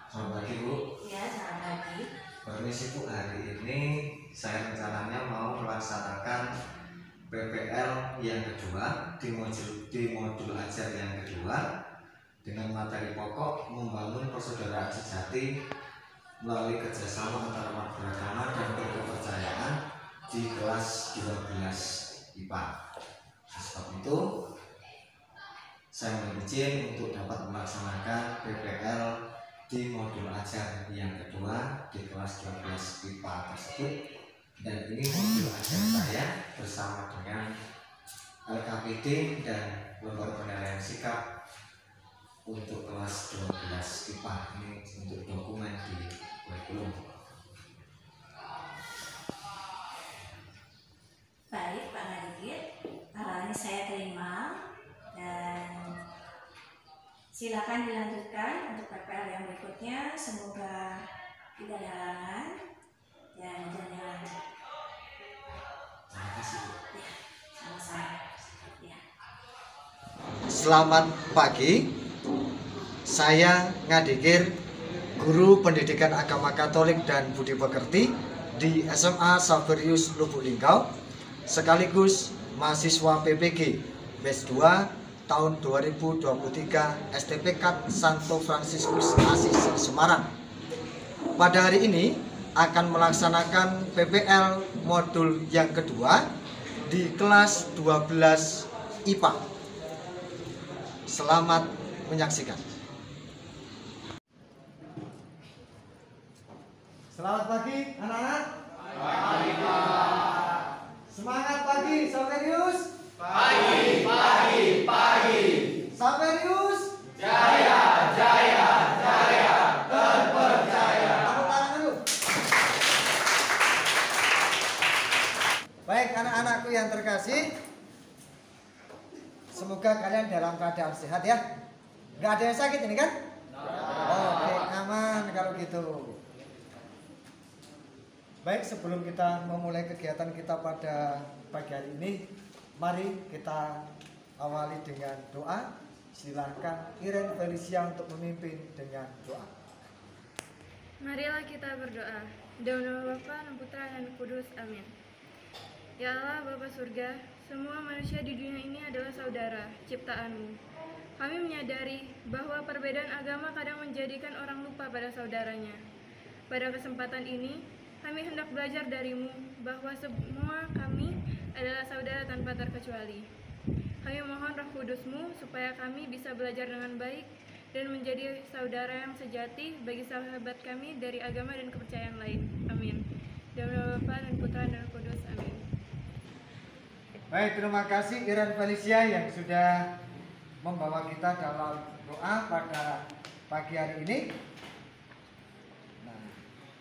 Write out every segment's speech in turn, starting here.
Selamat pagi Bu. Ya, selamat pagi. Permisi Bu, hari ini saya rencananya mau melaksanakan PPL yang kedua di modul ajar yang kedua dengan materi pokok membangun persaudaraan sejati melalui kerjasama antara umat beragama dan berkepercayaan di kelas 12 IPA. Sebab itu saya mohon izin untuk dapat melaksanakan PPL di modul ajar yang kedua di kelas 12 IPA tersebut, dan ini modul ajar saya bersama dengan LKPD dan lembar penilaian sikap untuk kelas 12 IPA. Ini untuk dokumen di kurikulum. Baik Pak Nadikit, ini saya terima dan silakan dilanjutkan untuk PPL yang berikutnya. Semoga tidak ada halangan dan jalannya lancar. Terima kasih Bu. Ya, sama-sama. Ya. Selamat pagi, saya Ngadikir, Guru Pendidikan Agama Katolik dan Budi Pekerti di SMA Saverius Lubuk Linggau, sekaligus mahasiswa PPG Batch 2 tahun 2023 STPK Santo Fransiskus Asisi Semarang. Pada hari ini akan melaksanakan PPL modul yang kedua di kelas 12 IPA. Selamat menyaksikan. Selamat pagi anak-anak. Pagi Pak. Semangat pagi Saverius. Pagi. Saverius. Jaya, terpercaya. Tepuk tangan dulu. Baik anak-anakku yang terkasih, semoga kalian dalam keadaan sehat ya. Nggak ada yang sakit ini kan? Oke, aman kalau gitu. Baik, sebelum kita memulai kegiatan kita pada pagi hari ini, mari kita awali dengan doa. Silakan Iren Felicia untuk memimpin dengan doa. Marilah kita berdoa. Dalam nama Bapa dan Putra dan Kudus. Amin. Ya Allah, Bapa Surga, semua manusia di dunia ini adalah saudara, ciptaan-Mu. Kami menyadari bahwa perbedaan agama kadang menjadikan orang lupa pada saudaranya. Pada kesempatan ini, kami hendak belajar dari-Mu bahwa semua kami adalah saudara tanpa terkecuali. Kami mohon Roh Kudus-Mu supaya kami bisa belajar dengan baik dan menjadi saudara yang sejati bagi sahabat kami dari agama dan kepercayaan lain. Amin. Dalam nama Bapa dan Putra dan Roh Kudus. Amin. Baik, terima kasih Iren Felicia yang sudah membawa kita dalam doa pada pagi hari ini. Nah,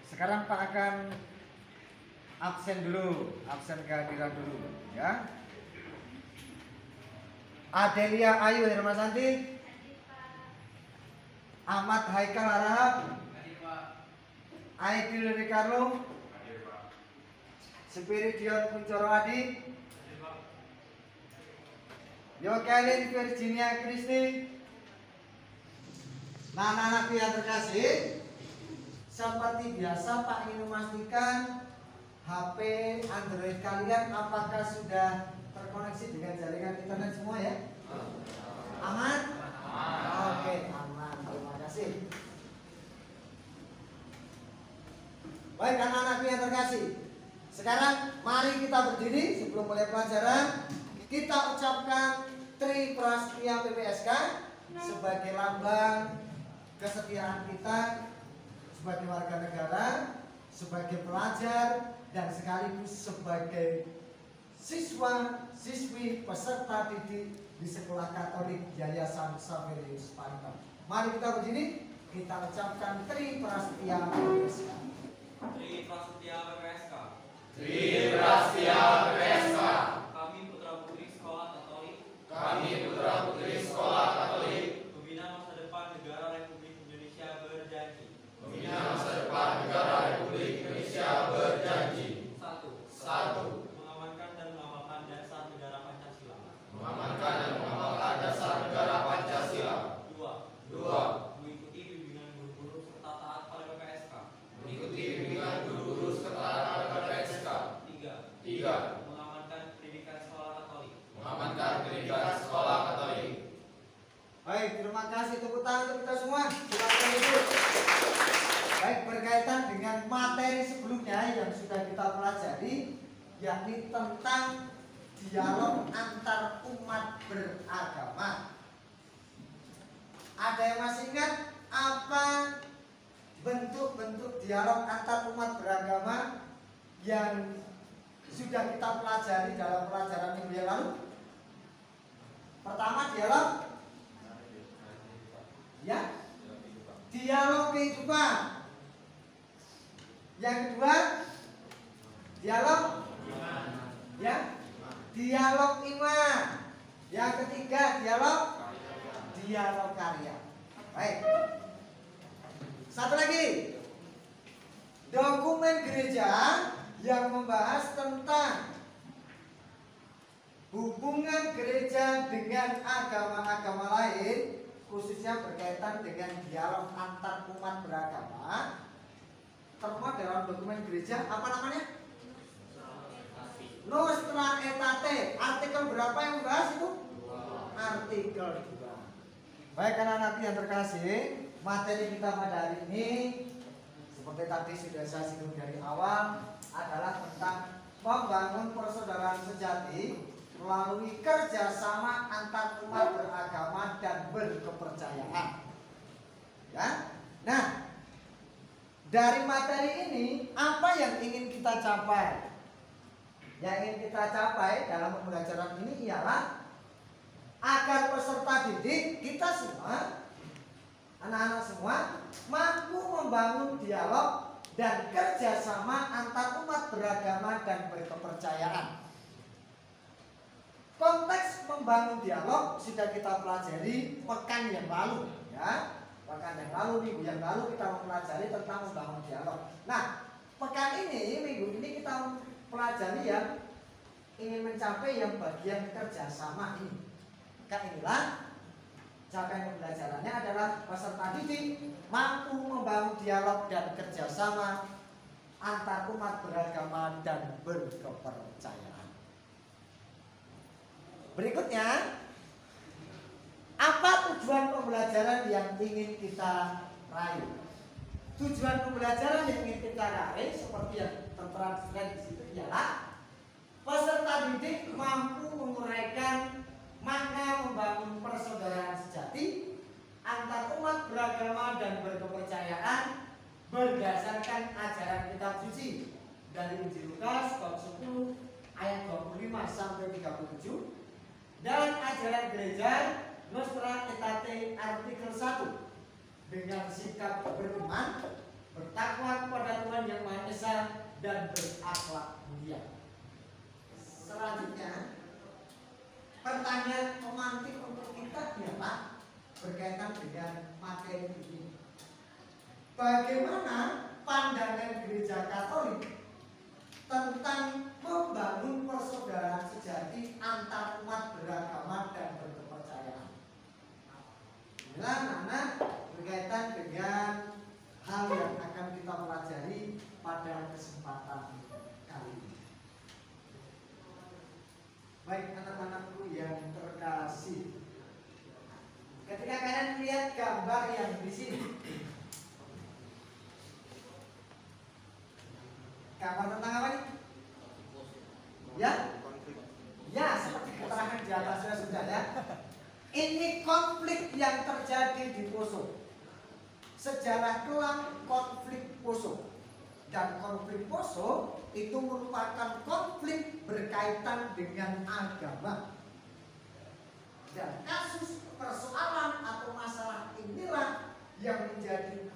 sekarang Pak akan absen kehadiran dulu ya. Adelia Ayu Hermasanti, Ahmad Haikal Arahab, Aidil Ricardo, Spiridion Kuncoro Adi, Yokelin Virginia Kristi. Nah, anak-anakku yang terkasih, seperti biasa Pak ingin memastikan HP Android kalian apakah sudah terkoneksi dengan jaringan internet semua ya? Aman? Oke, aman. Terima kasih. Baik anak-anakku yang terkasih, sekarang mari kita berdiri sebelum mulai pelajaran. Kita ucapkan Tri Prastia PPSK sebagai lambang kesetiaan kita sebagai warga negara, sebagai pelajar, dan sekaligus sebagai siswa-siswi peserta didik di Sekolah Katolik Yayasan Saverius Paniton. Mari kita berdiri, kita ucapkan Tri Prastia PPSK. Prasetya PPSK. Tri Prasetya PPSK. Kami putra-putri sekolah Katolik. Kami putra-putri sekolah Katolik. Pembina masa depan negara Republik Indonesia berjanji. Pembina masa depan negara Republik Indonesia berjanji. 1. Mengamankan dan mengamalkan dasar negara Pancasila. Mengamankan dan mengamalkan dasar negara Pancasila. 2. Mengikuti bimbingan guru-guru serta taat pada PPSK. Mengikuti bimbingan guru-guru serta pada PPSK. 3. Mengamankan pendidikan sekolah Katolik. Mengamankan pendidikan sekolah Katolik. Baik, terima kasih, tepuk tangan untuk kita semua. Silakan duduk. Baik, berkaitan dengan materi sebelumnya yang sudah kita pelajari, yakni tentang dialog antar umat beragama. Ada yang masih ingat apa bentuk-bentuk dialog antar umat beragama yang sudah kita pelajari dalam pelajaran minggu yang lalu? Pertama, dialog dialog kehidupan. Yang kedua, dialog dialog iman. Yang ketiga, dialog karya. Baik. Satu lagi, dokumen gereja yang membahas tentang hubungan gereja dengan agama-agama lain, khususnya berkaitan dengan dialog antar umat beragama. Termuat dalam dokumen gereja apa namanya? Nostra Aetate. Artikel berapa yang membahas itu? Artikel 2. Baik anak-anak yang terkasih, materi kita pada hari ini seperti tadi sudah saya singgung dari awal adalah tentang membangun persaudaraan sejati melalui kerjasama antar umat beragama dan berkepercayaan. Ya, nah dari materi ini apa yang ingin kita capai? Yang ingin kita capai dalam pembelajaran ini ialah agar peserta didik kita semua, anak-anak semua, mampu membangun dialog dan kerjasama antar umat beragama dan berkepercayaan. Konteks membangun dialog sudah kita pelajari pekan yang lalu, ya. Pekan yang lalu, minggu yang lalu kita mempelajari tentang membangun dialog. Nah, pekan ini, minggu ini kita pelajari yang ingin mencapai yang bagian kerjasama ini. Maka inilah capaian pembelajarannya adalah peserta didik mampu membangun dialog dan kerjasama antar umat beragama dan berkepercayaan. Berikutnya, apa tujuan pembelajaran yang ingin kita raih? Tujuan pembelajaran yang ingin kita raih seperti yang tertera di situ ialah peserta didik mampu menguraikan makna membangun persaudaraan sejati antar umat beragama dan berkepercayaan berdasarkan ajaran kitab suci dari Injil Lukas bab 10 ayat 25 sampai 37 dan ajaran gereja Nostra Aetate artikel 1 dengan sikap beriman, bertakwa kepada Tuhan Yang Maha Esa dan berakhlak mulia. Selanjutnya, pertanyaan pemantik untuk kita ialah berkaitan dengan materi ini. Bagaimana pandangan gereja Katolik tentang membangun persaudaraan sejati antar umat beragama dan berkepercayaan? Inilah anak-anak berkaitan dengan hal yang akan kita pelajari pada kesempatan kali ini. Baik anak-anakku yang terkasih, ketika kalian melihat gambar yang di sini, gambar tentang apa nih? Ya, seperti keterangan di atasnya sudah ya. Ini konflik yang terjadi di Poso. Sejarah kelam konflik Poso. Dan konflik Poso itu merupakan konflik berkaitan dengan agama. Dan kasus persoalan atau masalah inilah yang menjadi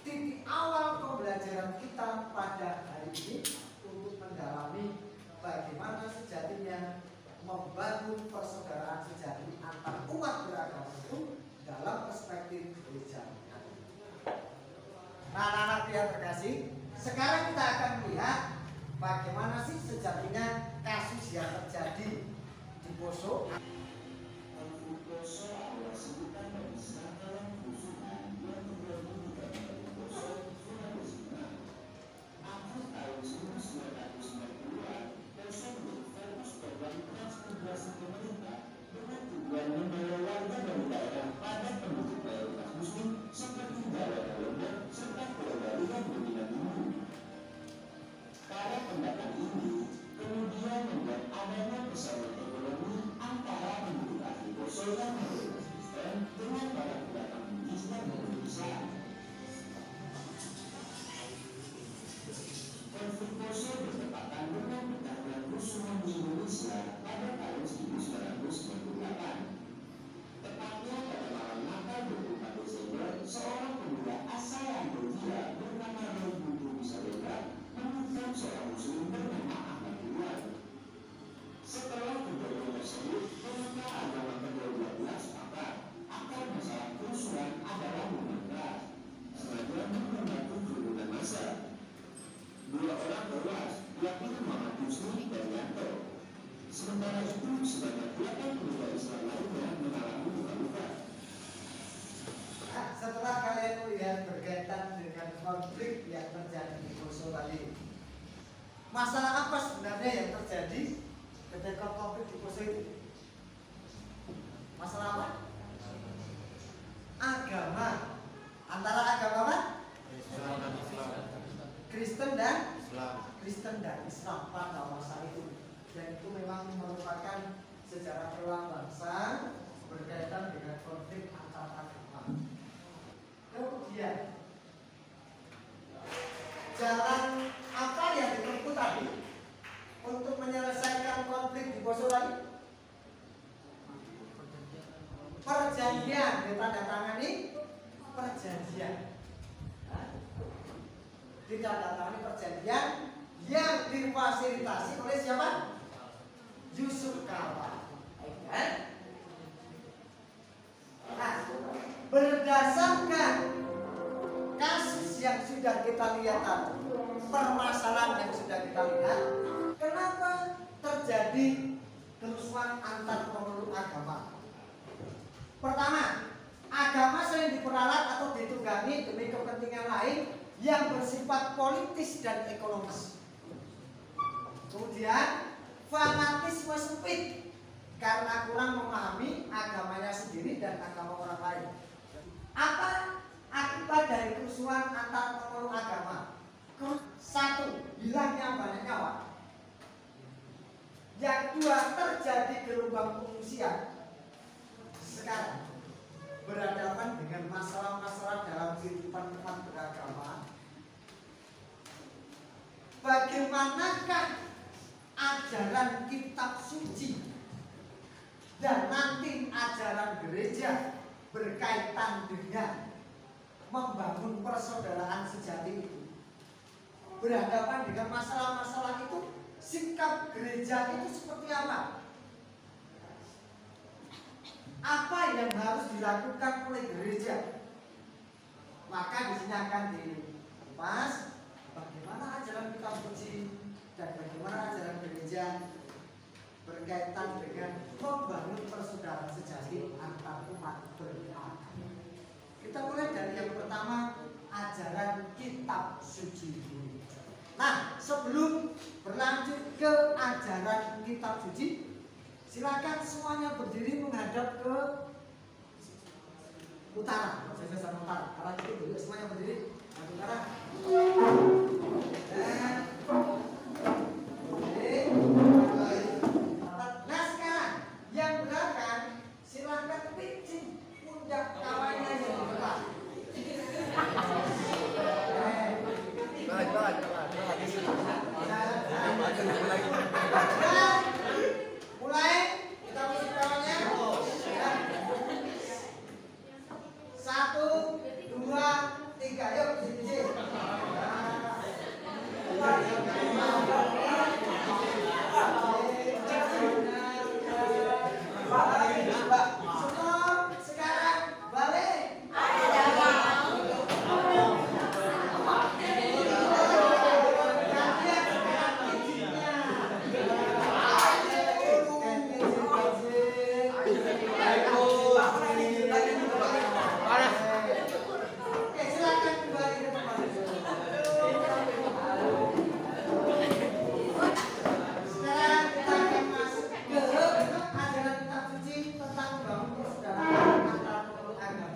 titik awal pembelajaran pelajaran kita pada hari ini untuk mendalami bagaimana sejatinya membangun persaudaraan sejati antar umat beragama itu dalam perspektif gereja. Nah, anak-anak yang terkasih, sekarang kita akan melihat bagaimana sih sejatinya kasus yang terjadi di Poso. Setelah kalian melihat berkaitan dengan konflik yang terjadi di Poso tadi, masalah apa sebenarnya yang terjadi ketika konflik di Poso itu? Masalah apa? Agama. Antara agama apa? Kristen dan Islam pada masa itu. Dan itu memang merupakan sejarah berulang bangsa berkaitan dengan konflik antar agama. Kemudian jalan apa yang ditempuh tadi untuk menyelesaikan konflik di Poso tadi? Perjanjian, ditandatangani perjanjian. Ditandatangani perjanjian yang difasilitasi oleh siapa? Yusuf Kala. Nah, berdasarkan kasus yang sudah kita lihat tadi, permasalahan yang sudah kita lihat, kenapa terjadi kerusuhan antar pemeluk agama? Pertama, agama sering diperalat atau ditunggangi demi kepentingan lain yang bersifat politis dan ekonomis. Kemudian, fanatisme sempit karena kurang memahami agamanya sendiri dan agama orang lain. Apa akibat dari kerusuhan antar pemeluk agama? Satu, hilangnya banyak nyawa. Yang dua, terjadi gelombang pengungsian. Sekarang berhadapan dengan masalah-masalah dalam kehidupan umat beragama. Bagaimanakah ajaran kitab suci dan nanti ajaran gereja berkaitan dengan membangun persaudaraan sejati itu? Berhadapan dengan masalah-masalah itu, sikap gereja itu seperti apa? Apa yang harus dilakukan oleh gereja? Maka di sini akan dibahas bagaimana ajaran kitab suci dan bagaimana ajaran gereja berkaitan dengan membangun persaudaraan sejati antar umat beragama. Kita mulai dari yang pertama, ajaran kitab suci. Nah, sebelum berlanjut ke ajaran kitab suci, silakan semuanya berdiri menghadap ke utara. Saya sama utara. Arah itu dulu semuanya berdiri ke utara. Nah sekarang yang belakang silakan pitching pundak kawannya yang di depan. Mulai kita musik kawannya. 1, 2, 3, yuk bisik-bisik. Sekarang balik. Silakan kembali ke tempat. Sekarang kita akan masuk ke ajaran kitab suci tentang membangun persaudaraan antar pemeluk agama.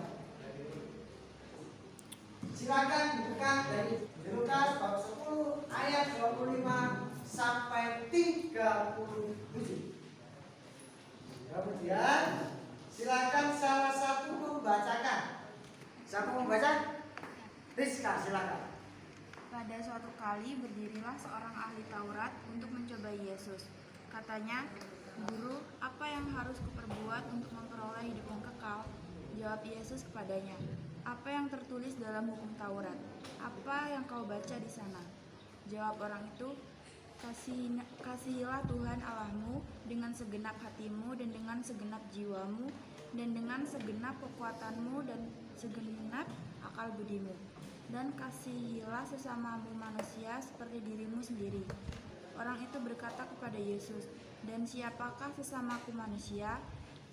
Silakan dibuka dari Lukas bab 10 ayat 25 sampai 37. Kemudian silakan salah satu membacakan. Siapa membaca? Rizka, silakan. Pada suatu kali berdirilah seorang ahli Taurat untuk mencobai Yesus. Katanya, "Guru, apa yang harus kuperbuat untuk memperoleh hidup yang kekal?" Jawab Yesus kepadanya, "Apa yang tertulis dalam hukum Taurat? Apa yang kau baca di sana?" Jawab orang itu, "Kasihilah Tuhan Allahmu dengan segenap hatimu dan dengan segenap jiwamu dan dengan segenap kekuatanmu dan segenap akal budimu. Dan kasihilah sesamamu manusia seperti dirimu sendiri." Orang itu berkata kepada Yesus, "Dan siapakah sesamaku manusia?"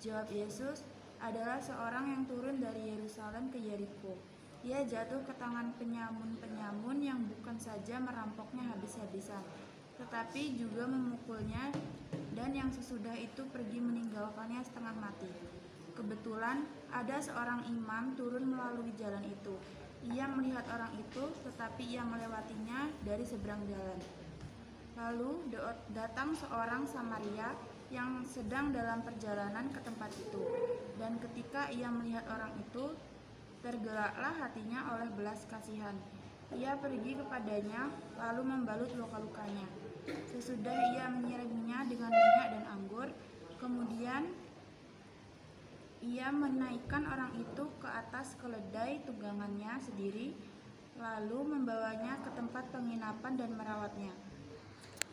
Jawab Yesus, "Adalah seorang yang turun dari Yerusalem ke Yeriko. Ia jatuh ke tangan penyamun-penyamun yang bukan saja merampoknya habis-habisan, tetapi juga memukulnya, dan yang sesudah itu pergi meninggalkannya setengah mati. Kebetulan ada seorang imam turun melalui jalan itu. Ia melihat orang itu, tetapi ia melewatinya dari seberang jalan. Lalu datang seorang Samaria yang sedang dalam perjalanan ke tempat itu, dan ketika ia melihat orang itu, tergeraklah hatinya oleh belas kasihan. Ia pergi kepadanya, lalu membalut luka-lukanya. Sesudah ia menyiramnya dengan minyak dan anggur, kemudian ia menaikkan orang itu ke atas keledai tunggangannya sendiri, lalu membawanya ke tempat penginapan dan merawatnya.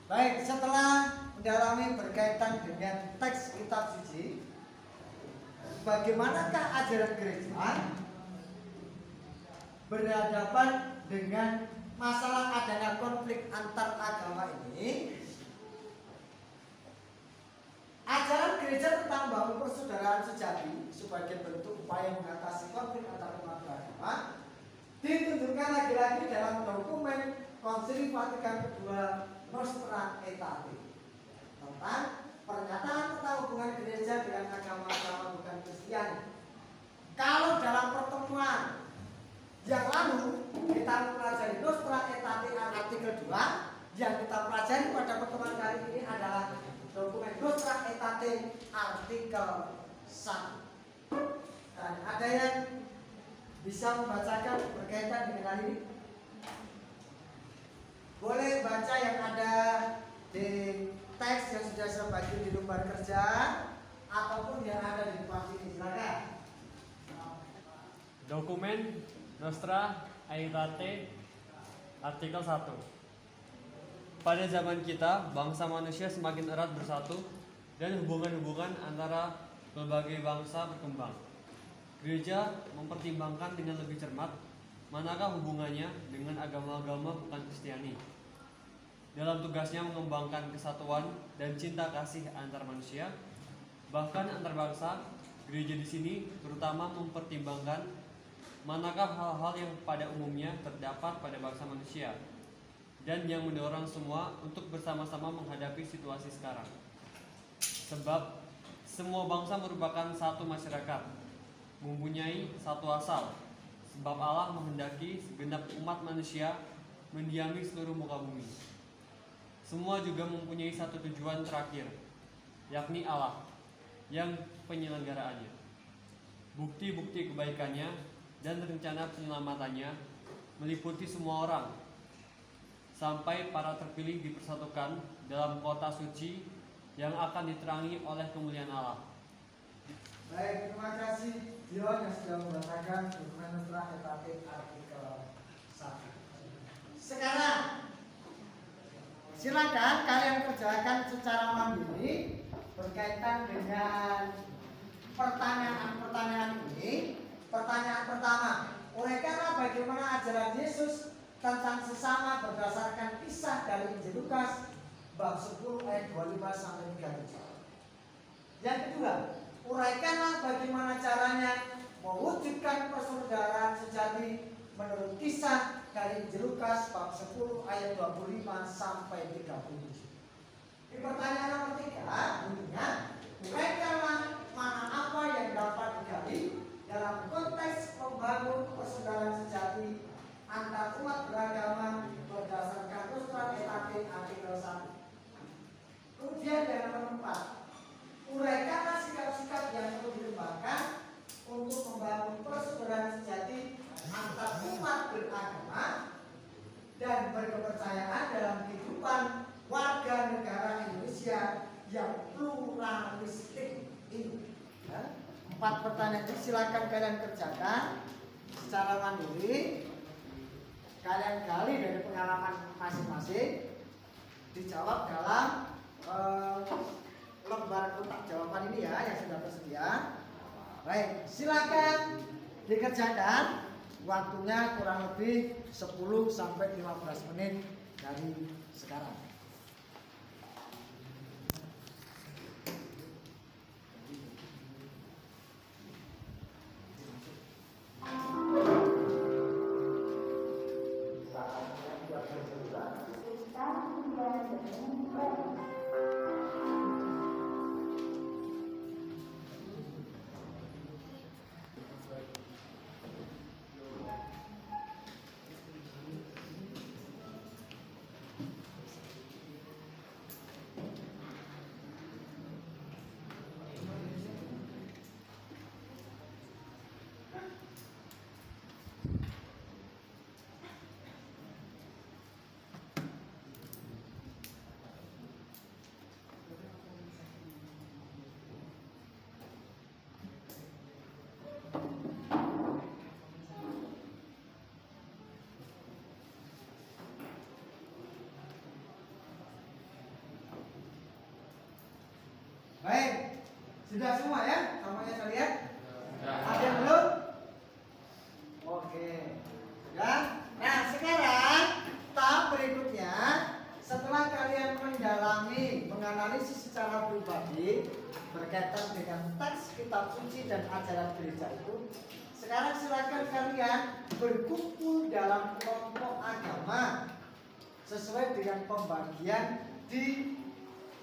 Baik, setelah mendalami berkaitan dengan teks kitab suci, bagaimanakah ajaran gereja berhadapan dengan masalah adanya konflik antar agama ini? Ajaran gereja tentang membangun persaudaraan sejati sebagai bentuk upaya mengatasi konflik antar umat beragama ditunjukkan lagi-lagi dalam dokumen Konsili Vatikan II Nostra Aetate tentang pernyataan tentang hubungan gereja dengan agama-agama bukan Kristiani. Kalau dalam pertemuan yang lalu kita mempelajari Nostra Aetate artikel 2, yang kita pelajari pada pertemuan kali ini adalah dokumen Nostra Aetate artikel 1. Dan ada yang bisa membacakan berkaitan dengan hal ini? Boleh baca yang ada di teks yang sudah saya bagi di lembar kerja ataupun yang ada di depan sini, silakan. Dokumen Nostra Aetate artikel 1. Pada zaman kita, bangsa manusia semakin erat bersatu dan hubungan-hubungan antara berbagai bangsa berkembang. Gereja mempertimbangkan dengan lebih cermat manakah hubungannya dengan agama-agama bukan Kristiani. Dalam tugasnya mengembangkan kesatuan dan cinta kasih antar manusia, bahkan antar bangsa, gereja di sini terutama mempertimbangkan manakah hal-hal yang pada umumnya terdapat pada bangsa manusia dan yang mendorong semua untuk bersama-sama menghadapi situasi sekarang. Sebab semua bangsa merupakan satu masyarakat, mempunyai satu asal, sebab Allah menghendaki segenap umat manusia mendiami seluruh muka bumi. Semua juga mempunyai satu tujuan terakhir, yakni Allah yang penyelenggaraannya. Bukti-bukti kebaikannya dan rencana penyelamatannya meliputi semua orang, sampai para terpilih dipersatukan dalam kota suci yang akan diterangi oleh kemuliaan Allah. Baik, terima kasih Dion yang sudah membacakan dokumen Nostra Aetate artikel 1. Sekarang silakan kalian kerjakan secara mandiri berkaitan dengan pertanyaan-pertanyaan ini. Pertanyaan pertama, uraikanlah bagaimana ajaran Yesus tentang sesama berdasarkan kisah dari Injil Lukas bab 10 ayat 25 sampai 37. Yang kedua, uraikanlah bagaimana caranya mewujudkan persaudaraan sejati menurut kisah dari Injil Lukas bab 10 ayat 25 sampai 37. Di pertanyaan nomor 3, bunyinya, uraikanlah mana apa yang dapat digali dalam konteks membangun persaudaraan sejati antar umat beragama berdasarkan Nostra Aetate artikel 1. Kemudian yang nomor 4, uraikanlah sikap-sikap yang perlu dikembangkan untuk membangun persaudaraan sejati antar umat beragama dan berkepercayaan dalam kehidupan warga negara Indonesia yang pluralistik ini. 4 pertanyaan itu silakan kalian kerjakan secara mandiri. Kalian gali dari pengalaman masing-masing, dijawab dalam lembar kotak jawaban ini ya yang sudah tersedia. Baik, silakan dikerjakan. Waktunya kurang lebih 10 sampai 15 menit dari sekarang. Baik, sudah semua ya? Semuanya saya lihat? Ada yang belum? Oke, sudah. Nah sekarang tahap berikutnya, setelah kalian mendalami, menganalisis secara pribadi berkaitan dengan teks kitab suci dan ajaran gereja itu, sekarang silakan kalian berkumpul dalam kelompok agama sesuai dengan pembagian di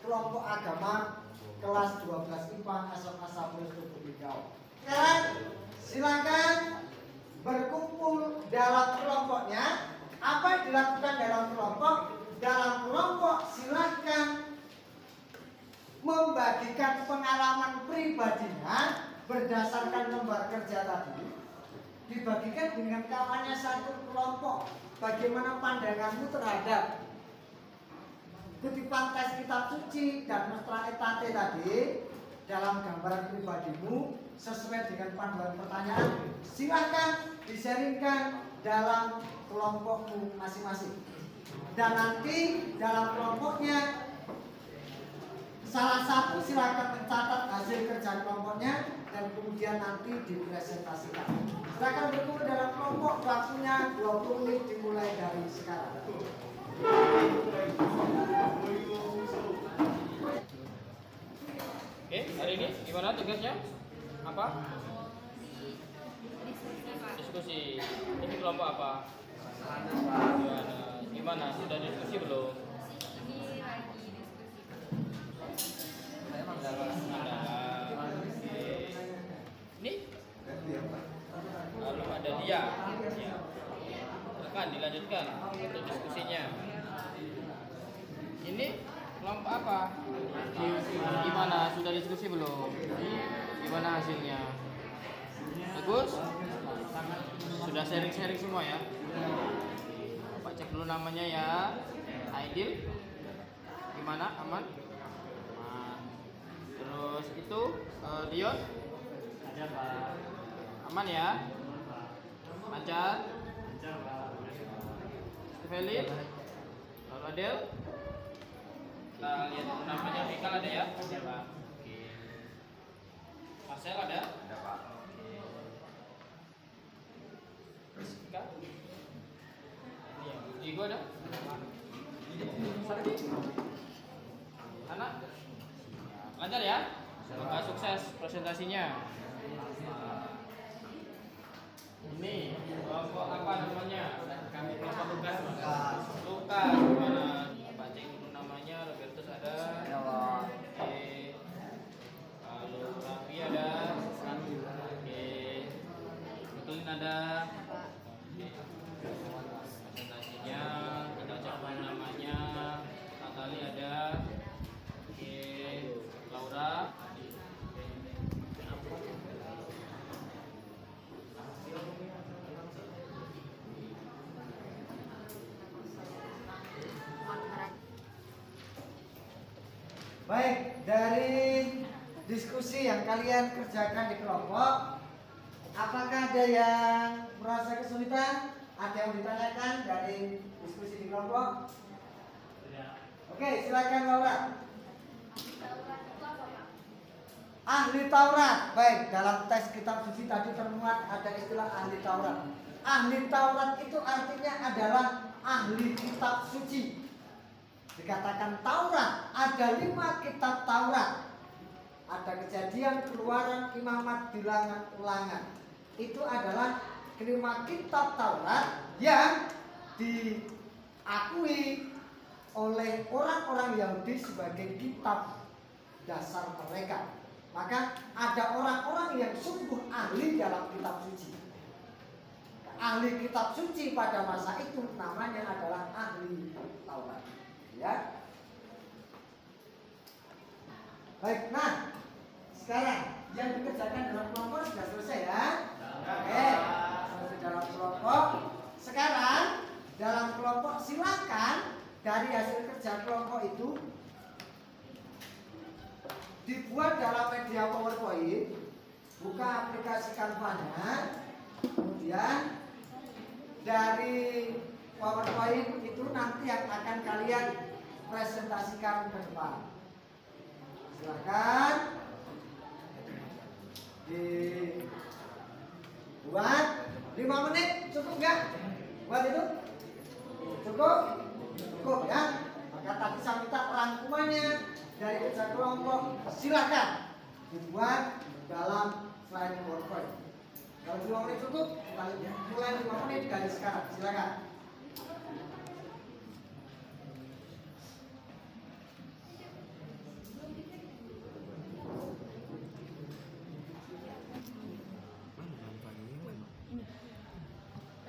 kelompok agama kelas 12 IPA SMA 1 Studio. Sekarang silakan berkumpul dalam kelompoknya. Apa yang dilakukan dalam kelompok? Dalam kelompok silakan membagikan pengalaman pribadinya berdasarkan lembar kerja tadi. Dibagikan dengan kawannya satu kelompok. Bagaimana pandanganmu terhadap kutipan tes kitab suci dan Nostra Aetate tadi dalam gambaran pribadimu sesuai dengan panduan pertanyaan, silakan disaringkan dalam kelompokmu masing-masing. Dan nanti dalam kelompoknya salah satu silakan mencatat hasil kerja kelompoknya dan kemudian nanti dipresentasikan. Silakan berkumpul dalam kelompok, waktunya 20 menit dimulai dari sekarang. Oke, hari ini gimana tugasnya? Apa? Diskusi. Ini kelompok apa? Gimana? Sudah diskusi belum? Ini lagi Ini? Belum ada dia. Silakan dilanjutkan untuk diskusinya. Ini kelompok apa? Gimana? Sudah diskusi belum? Gimana hasilnya? Bagus? Sudah sharing-sharing semua ya? Pak cek dulu namanya ya. Aidil. Gimana? Aman? Aman. Terus itu Dion? Ada Pak. Aman ya? Lancar? Felix? Lalu Adel? Kita lihat namanya Mikal ada ya? Ada Pak. Oke. Marcel ada? Ada Pak. Oke. Terus Mikal? Iya. Diego ada? Anak? Lancar ya? Semoga sukses presentasinya. Ini kelompok apa namanya? Kami kelompok Lukas. Lukas gimana? Pak cek dulu namanya. Robertus ada. Oke. Lalu Raffi ada. Oke. Betulin ada. Oke. Presentasinya kita cek dulu namanya. Natali ada. Oke. Laura. Baik, dari diskusi yang kalian kerjakan di kelompok, apakah ada yang merasa kesulitan? Ada yang ditanyakan dari diskusi di kelompok? Oke, silakan Laura. Ahli Taurat. Baik, dalam tes kitab suci tadi termuat ada istilah ahli Taurat. Ahli Taurat itu artinya adalah ahli kitab suci. Dikatakan Taurat, ada 5 kitab Taurat. Ada Kejadian, Keluaran, Imamat, Bilangan, Ulangan. Itu adalah 5 kitab Taurat yang diakui oleh orang-orang Yahudi sebagai kitab dasar mereka. Maka ada orang-orang yang sungguh ahli dalam kitab suci. Ahli kitab suci pada masa itu namanya adalah ahli Taurat. Ya. Baik, nah sekarang yang dikerjakan dalam kelompok sudah selesai ya. Oke, selesai dalam kelompok. Sekarang dalam kelompok silakan dari hasil kerja kelompok itu dibuat dalam media PowerPoint, buka aplikasi Canva-nya, kemudian dari PowerPoint itu nanti yang akan kalian presentasikan ke depan. Silakan dibuat 5 menit, cukup nggak? Buat itu? Cukup? Cukup ya. Maka tadi saya minta rangkumannya dari kerja kelompok, silakan dibuat dalam slide PowerPoint. Kalau 2 menit cukup, mulai 5 menit dari sekarang. Silakan.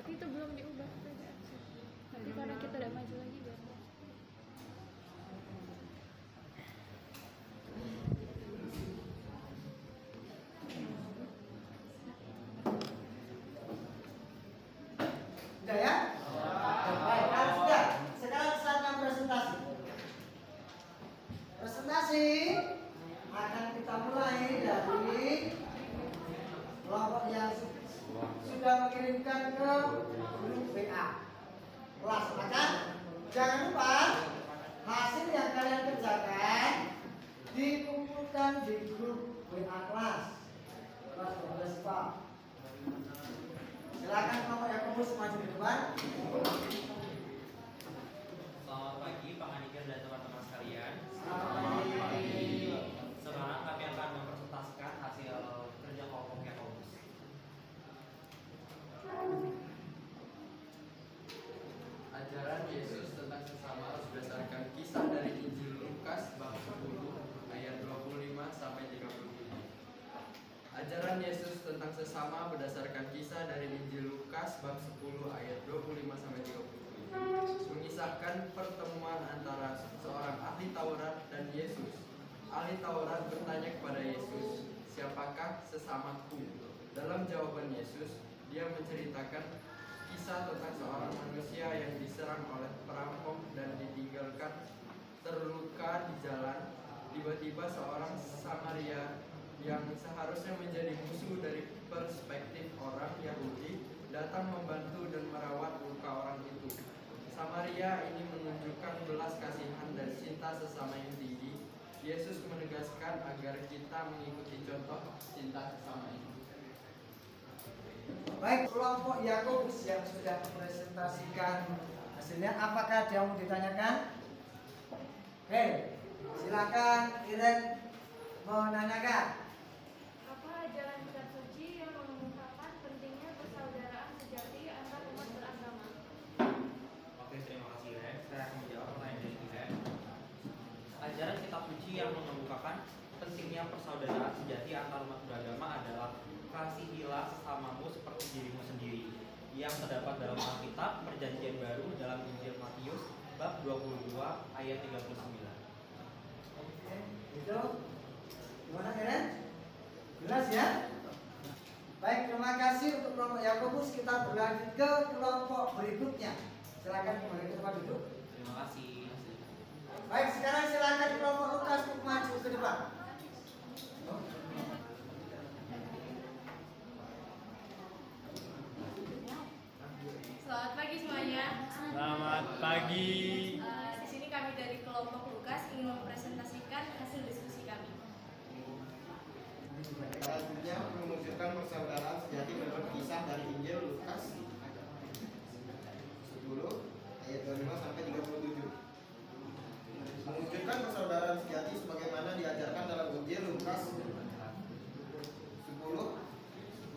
Tapi itu belum diubah. Nanti karena kita udah maju lagi baru. Sudah ya? Baik, kalau sudah, sekarang saatnya presentasi. Presentasi akan kita mulai dari kelompok yang sudah mengirimkan ke grup WA kelas. Maka jangan lupa hasil yang kalian kerjakan dikumpulkan di grup WA kelas 12 IPA. Silakan kelompok yang kumpul maju ke depan. Selamat pagi Pak Aniger dan teman-teman sekalian. Selamat pagi. Sekarang kami akan mempresentasikan hasil kerja kelompok Yakobus. Ajaran Yesus tentang sesama berdasarkan kisah dari Injil Lukas bab 10 ayat 25 sampai 37. Ajaran Yesus tentang sesama berdasarkan kisah dari Injil Lukas bab 10 ayat 25 sampai 37. Mengisahkan pertemuan antara seorang ahli Taurat dan Yesus. Ahli Taurat bertanya kepada Yesus, "Siapakah sesamaku?" Dalam jawaban Yesus, dia menceritakan kisah tentang seorang manusia yang diserang oleh perampok dan ditinggalkan terluka di jalan. Tiba-tiba seorang Samaria yang seharusnya menjadi musuh dari perspektif orang Yahudi datang membantu dan merawat luka orang itu. Samaria ini menunjukkan belas kasihan dan cinta sesama yang tinggi. Yesus menegaskan agar kita mengikuti contoh cinta sesama ini. Baik, kelompok Yakobus yang sudah mempresentasikan hasilnya, apakah ada yang mau ditanyakan? Oke, silakan Iren menanyakan. Apa ajaran kitab suci yang mengungkapkan pentingnya persaudaraan sejati antar umat beragama? Oke, terima kasih Ren. Saya akan menjawab pertanyaan dari Ren. Ajaran kitab suci yang mengemukakan pentingnya persaudaraan sejati antar umat beragama adalah kasihilah sesamamu seperti dirimu sendiri, yang terdapat dalam Alkitab Perjanjian Baru dalam Injil Matius bab 22 ayat 39. Oke, itu gimana Iren? Jelas ya? Baik, terima kasih untuk kelompok Yakobus. Kita berlanjut ke kelompok berikutnya. Silakan kembali ke tempat duduk. Terima kasih. Baik, sekarang silakan kelompok Lukas untuk maju ke depan. Selamat pagi semuanya. Selamat pagi. Di sini kami dari kelompok Lukas ingin mempresentasikan hasil diskusi kami. Selanjutnya menunjukkan persaudaraan sejati menurut kisah dari Injil Lukas 10 ayat 25 sampai 37. Menunjukkan persaudaraan sejati sebagaimana diajarkan dalam Injil Lukas 10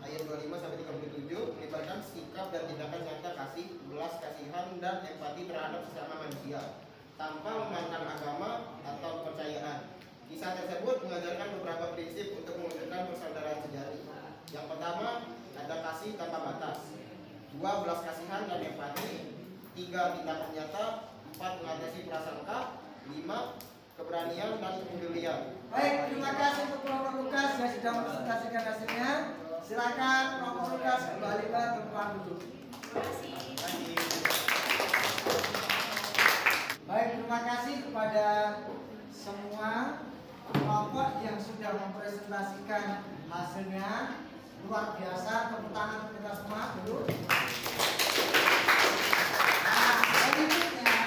ayat 25 sampai 37 melibatkan sikap dan tindakan nyata kasih, belas kasihan dan empati terhadap sesama manusia tanpa memandang agama atau kepercayaan. Kisah tersebut mengajarkan beberapa prinsip untuk mewujudkan persaudaraan sejati. Yang pertama, ada kasih tanpa batas. 2, belas kasihan dan empati. 3, tindakan nyata. 4, mengatasi prasangka. 5, keberanian dan kepedulian. Baik, terima kasih untuk kelompok Lukas yang sudah mempresentasikan hasilnya. Silakan kelompok Lukas kembali ke tempat duduk. Terima kasih. Baik, terima kasih kepada semua kelompok yang sudah mempresentasikan hasilnya. Luar biasa, tepuk tangan untuk kita semua dulu. Nah, selanjutnya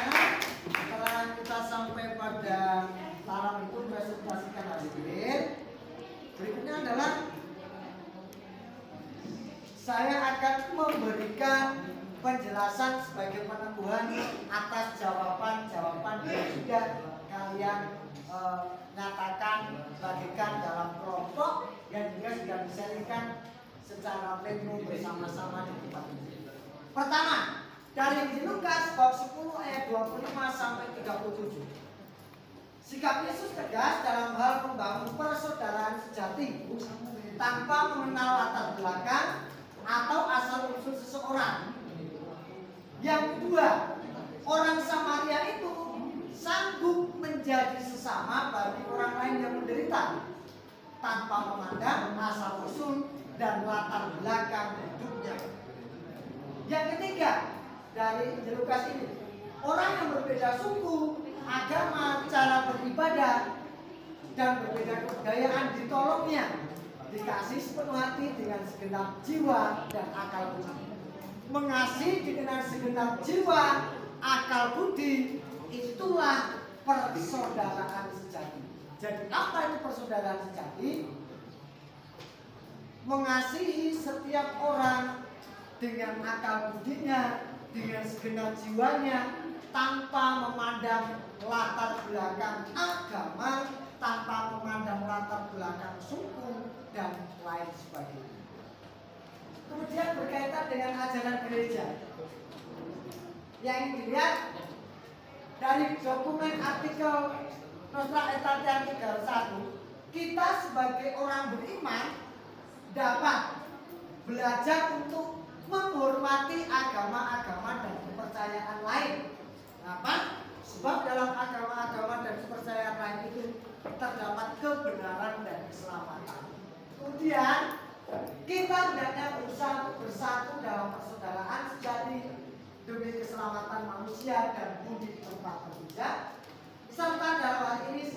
setelah kita sampai pada tahap itu presentasikan hasil, berikutnya adalah saya akan memberikan penjelasan sebagai peneguhan atas jawaban-jawaban yang sudah kalian nyatakan, bagikan dalam kelompok yang juga sudah diserikan secara pleno bersama-sama di tempat ini. Pertama, dari Injil Lukas bab 10 ayat 25 sampai 37. Sikap Yesus tegas dalam hal membangun persaudaraan sejati tanpa mengenal latar belakang atau asal usul seseorang. Yang kedua, orang Samaria itu sanggup menjadi sesama bagi orang lain yang menderita tanpa memandang asal usul dan latar belakang hidupnya. Yang ketiga, dari Injil Lukas ini, orang yang berbeda suku, agama, cara beribadah, dan berbeda kebudayaan ditolongnya, dikasih sepenuh hati dengan segenap jiwa dan akal budi. Mengasihi dengan segenap jiwa, akal budi, itulah persaudaraan sejati. Jadi apa itu persaudaraan sejati? Mengasihi setiap orang dengan akal budinya, dengan segenap jiwanya, tanpa memandang latar belakang agama, tanpa memandang latar belakang suku dan lain sebagainya. Kemudian berkaitan dengan ajaran gereja. Yang dilihat dari dokumen artikel Nostra Aetate 301, kita sebagai orang beriman dapat belajar untuk menghormati agama-agama dan kepercayaan lain. Kenapa? Sebab dalam agama-agama dan kepercayaan lain itu terdapat kebenaran dan keselamatan. Kemudian kita hendaknya berusaha untuk bersatu dalam persaudaraan sejati demi keselamatan manusia dan budi tempat bekerja, serta dalam hal ini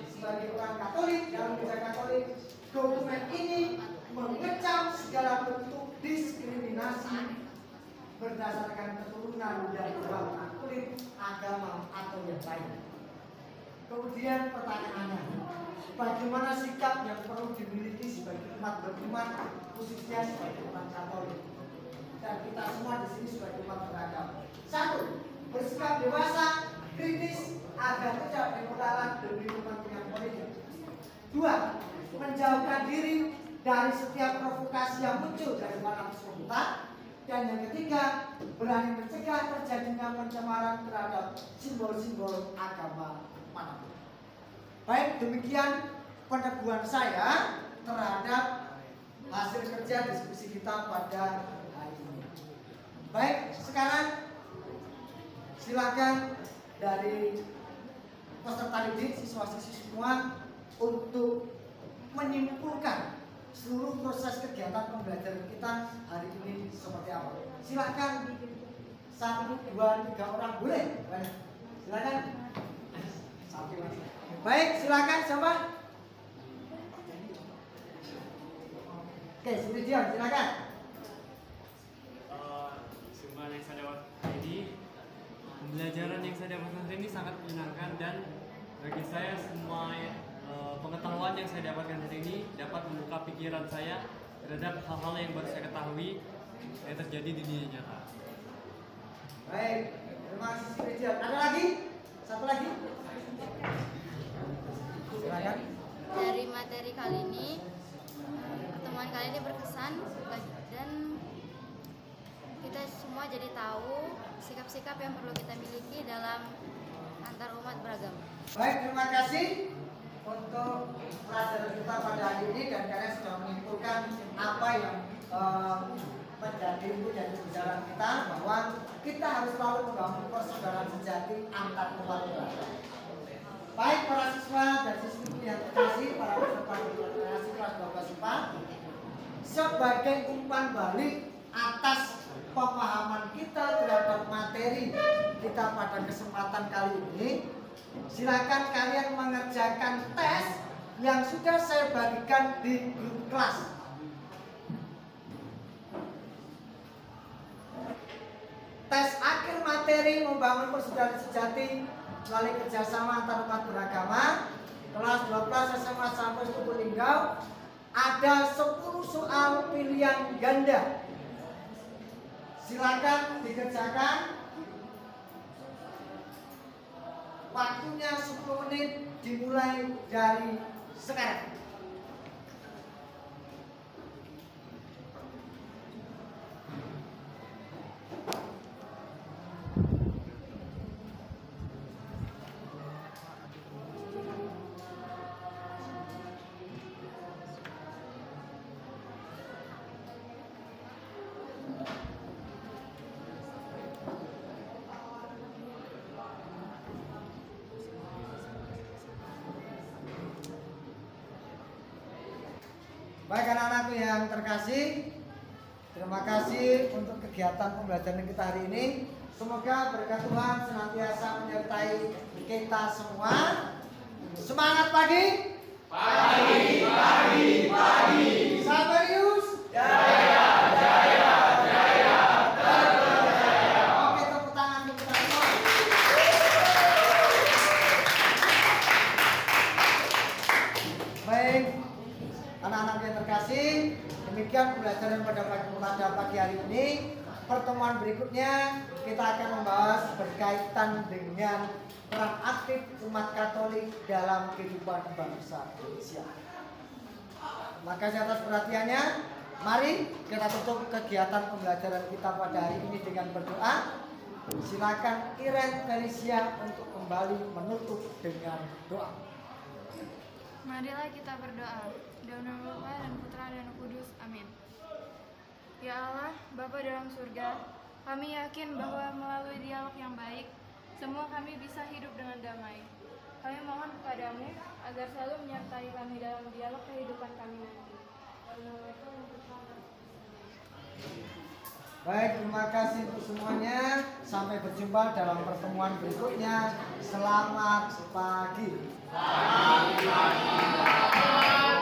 sebagai orang Katolik, dalam gereja Katolik, dokumen ini mengecam segala bentuk diskriminasi berdasarkan keturunan dan warna kulit, agama atau yang lain. Kemudian pertanyaannya, bagaimana sikap yang perlu dimiliki sebagai umat beriman, khususnya sebagai umat Katolik? Dan kita semua di sini sebagai umat beragama. 1. Bersikap dewasa, kritis, agar tidak bermudarat demi kepentingan politik. 2. Menjauhkan diri dari setiap provokasi yang muncul dari fanatisme buta. Dan yang ketiga, berani mencegah terjadinya pencemaran terhadap simbol-simbol agama manapun. Baik, demikian peneguhan saya terhadap hasil kerja diskusi kita pada hari ini. Baik, sekarang silakan dari peserta didik, siswa-siswi semua untuk menyimpulkan seluruh proses kegiatan pembelajaran kita hari ini seperti apa. Silakan 1, 2, 3 orang boleh. Silakan. Baik, silakan siapa? Oke, Supridion, silakan. Semua yang saya dapat ini, pembelajaran yang saya dapatkan hari ini sangat menyenangkan, dan bagi saya semua pengetahuan yang saya dapatkan hari ini dapat membuka pikiran saya terhadap hal-hal yang baru saya ketahui yang terjadi di dunia nyata. Baik, terima kasih Supridion. Ada lagi? Satu lagi? Silakan. Dari materi kali ini, pertemuan kali ini berkesan dan kita semua jadi tahu sikap-sikap yang perlu kita miliki dalam antar umat beragama. Baik, terima kasih untuk pelajaran kita pada hari ini, dan kalian sudah menyimpulkan apa yang menjadi inti dari pembicaraan kita, bahwa kita harus selalu membangun persaudaraan sejati antar umat beragama. Baik para siswa dan siswi yang terkasih, para peserta generasi kelas 12 IPA, sebagai umpan balik atas pemahaman kita terhadap materi kita pada kesempatan kali ini, silakan kalian mengerjakan tes yang sudah saya bagikan di grup kelas. Tes akhir materi membangun persaudaraan sejati melalui kerjasama antar umat beragama kelas 12 SMA sampai Suku Linggau, ada 10 soal pilihan ganda. Silakan dikerjakan. Waktunya 10 menit dimulai dari sekarang. Baik anak-anakku yang terkasih, terima kasih untuk kegiatan pembelajaran kita hari ini. Semoga berkat Tuhan senantiasa menyertai kita semua. Semangat pagi. Pagi, pagi, pagi. Sabarius. Jaya, jaya, jaya, jaya. Oke, tepuk tangan untuk kita semua. Baik. Anak-anak yang terkasih, demikian pembelajaran pada pagi hari ini. Pertemuan berikutnya kita akan membahas berkaitan dengan peran aktif umat Katolik dalam kehidupan bangsa Indonesia. Makasih atas perhatiannya. Mari kita tutup kegiatan pembelajaran kita pada hari ini dengan berdoa. Silakan Iren Felicia untuk kembali menutup dengan doa. Marilah kita berdoa. Dalam nama Bapa dan Putra dan Roh Kudus. Amin. Ya Allah, Bapa dalam surga, kami yakin bahwa melalui dialog yang baik, semua kami bisa hidup dengan damai. Kami mohon kepadamu agar selalu menyertai kami dalam dialog kehidupan kami nanti. Dalam nama Bapa dan Putra dan Roh Kudus. Baik, terima kasih untuk semuanya. Sampai berjumpa dalam pertemuan berikutnya. Selamat pagi. Selamat pagi.